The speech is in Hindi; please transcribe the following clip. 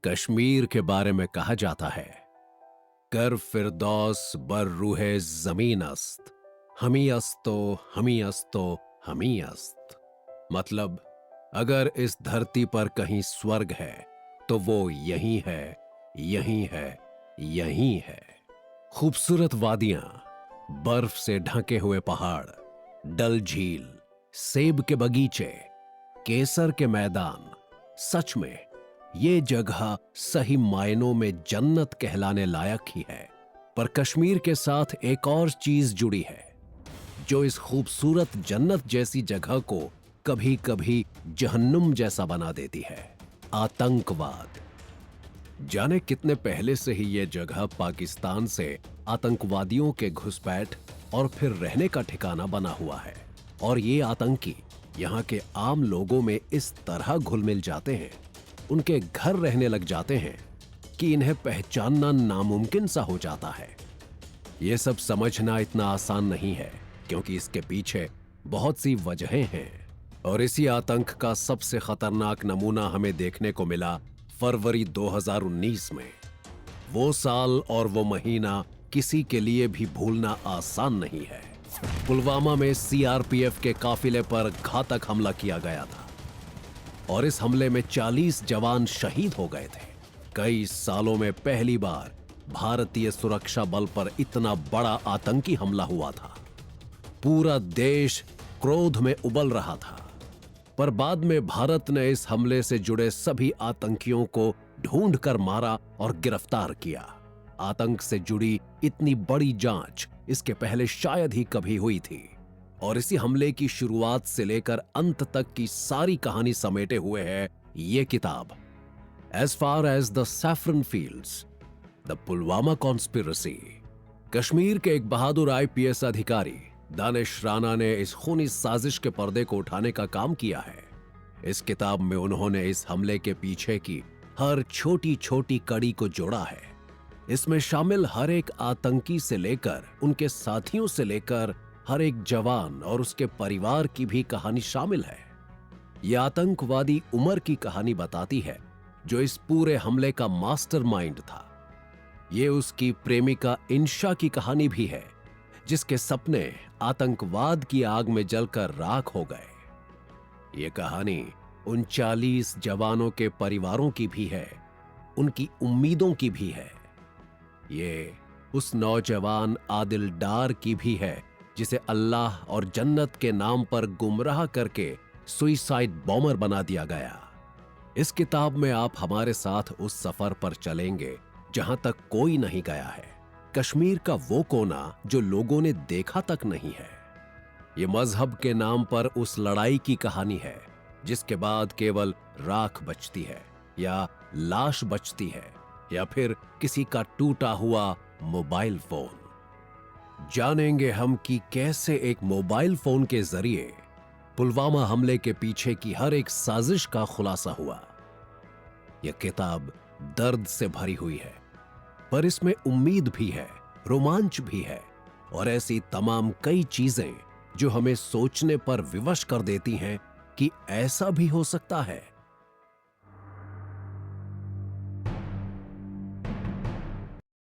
कश्मीर के बारे में कहा जाता है, कर फिरदौस बर रूहे जमीन अस्त, हमी अस्तो हमी अस्तो हमी अस्त। मतलब, अगर इस धरती पर कहीं स्वर्ग है तो वो यही है, यही है, यही है। खूबसूरत वादियां, बर्फ से ढके हुए पहाड़, डल झील, सेब के बगीचे, केसर के मैदान। सच में ये जगह सही मायनों में जन्नत कहलाने लायक ही है। पर कश्मीर के साथ एक और चीज जुड़ी है जो इस खूबसूरत जन्नत जैसी जगह को कभी कभी जहन्नुम जैसा बना देती है। आतंकवाद। जाने कितने पहले से ही यह जगह पाकिस्तान से आतंकवादियों के घुसपैठ और फिर रहने का ठिकाना बना हुआ है। और ये आतंकी यहाँ के आम लोगों में इस तरह घुल मिल जाते हैं, उनके घर रहने लग जाते हैं कि इन्हें पहचानना नामुमकिन सा हो जाता है। यह सब समझना इतना आसान नहीं है, क्योंकि इसके पीछे बहुत सी वजहें हैं। और इसी आतंक का सबसे खतरनाक नमूना हमें देखने को मिला फरवरी 2019 में। वो साल और वो महीना किसी के लिए भी भूलना आसान नहीं है। पुलवामा में सीआरपीएफ के काफिले पर घातक हमला किया गया था और इस हमले में 40 जवान शहीद हो गए थे। कई सालों में पहली बार भारतीय सुरक्षा बल पर इतना बड़ा आतंकी हमला हुआ था। पूरा देश क्रोध में उबल रहा था। पर बाद में भारत ने इस हमले से जुड़े सभी आतंकियों को ढूंढकर मारा और गिरफ्तार किया। आतंक से जुड़ी इतनी बड़ी जांच इसके पहले शायद ही कभी हुई थी। और इसी हमले की शुरुआत से लेकर अंत तक की सारी कहानी समेटे हुए है ये किताब, as far as the saffron fields, the Pulwama conspiracy. Kashmir के एक बहादुर आईपीएस अधिकारी दानिश राणा ने इस खूनी साजिश के पर्दे को उठाने का काम किया है। इस किताब में उन्होंने इस हमले के पीछे की हर छोटी छोटी कड़ी को जोड़ा है। इसमें शामिल हर एक आतंकी से लेकर उनके साथियों से लेकर हर एक जवान और उसके परिवार की भी कहानी शामिल है। यह आतंकवादी उमर की कहानी बताती है, जो इस पूरे हमले का मास्टरमाइंड था। ये उसकी प्रेमिका इंशा की कहानी भी है, जिसके सपने आतंकवाद की आग में जलकर राख हो गए। ये कहानी उन 40 जवानों के परिवारों की भी है, उनकी उम्मीदों की भी है। ये उस नौजवान आदिल डार की भी है, जिसे अल्लाह और जन्नत के नाम पर गुमराह करके सुइसाइड बॉम्बर बना दिया गया। इस किताब में आप हमारे साथ उस सफर पर चलेंगे जहां तक कोई नहीं गया है। कश्मीर का वो कोना जो लोगों ने देखा तक नहीं है। ये मजहब के नाम पर उस लड़ाई की कहानी है, जिसके बाद केवल राख बचती है या लाश बचती है या फिर किसी का टूटा हुआ मोबाइल फोन। जानेंगे हम कि कैसे एक मोबाइल फोन के जरिए पुलवामा हमले के पीछे की हर एक साजिश का खुलासा हुआ। यह किताब दर्द से भरी हुई है, पर इसमें उम्मीद भी है, रोमांच भी है और ऐसी तमाम कई चीजें जो हमें सोचने पर विवश कर देती हैं कि ऐसा भी हो सकता है।